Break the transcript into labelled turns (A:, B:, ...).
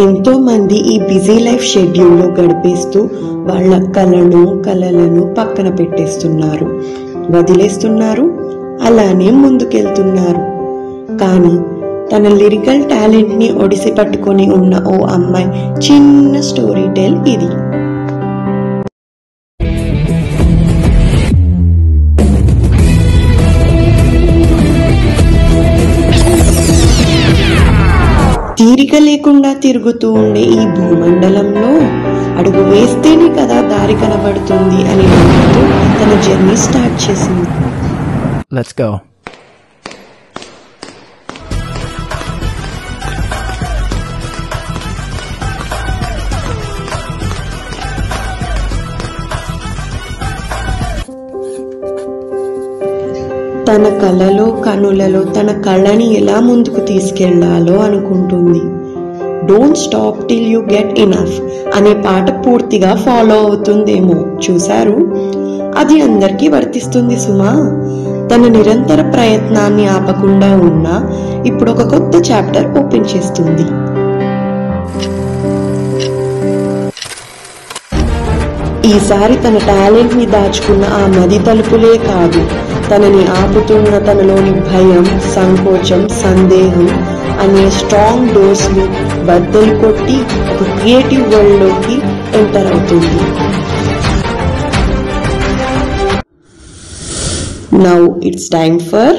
A: ఎంతో మంది ఈ బిజీ లైఫ్ షెడ్యూల్లో గడిపేస్తూ వాళ్ళ కలలను పక్కన పెట్టేస్తున్నారు, వదిలేస్తున్నారు, అలానే ముందుకెళ్తున్నారు. కానీ తన లిరికల్ టాలెంట్ ని ఒడిసి పట్టుకొని ఉన్న ఓ అమ్మాయి చిన్న స్టోరీ టెల్ ఇది. తీరిక లేకుండా తిరుగుతూ ఉండే ఈ భూమండలంలో అడుగు వేస్తేనే కదా దారి కనబడుతుంది అని నమ్ముతూ తన జర్నీ స్టార్ట్ చేసింది.
B: Let's go.
A: తన కలలో కనులలో తన కళని ఎలా ముందుకు తీసుకెళ్లాలో అనుకుంటుంది. Don't stop till you get enough అనే పాట పూర్తిగా ఫాలో అవుతుందేమో చూశారు. అది అందరికీ వర్తిస్తుంది సుమా. తన నిరంతర ప్రయత్నాన్ని ఆపకుండా ఉన్నా ఇప్పుడు ఒక కొత్త చాప్టర్ ఓపెన్ చేస్తుంది. ఈసారి తన టాలెంట్ ని దాచుకున్న ఆ మది తలుపులే కాదు, తనని ఆపుతున్న తనలోని భయం, సంకోచం, సందేహం అనే స్ట్రాంగ్ డోర్స్ ని బద్దలు కొట్టి ఒక క్రియేటివ్ వరల్డ్ లోకి ఎంటర్ అవుతుంది. Now it's time for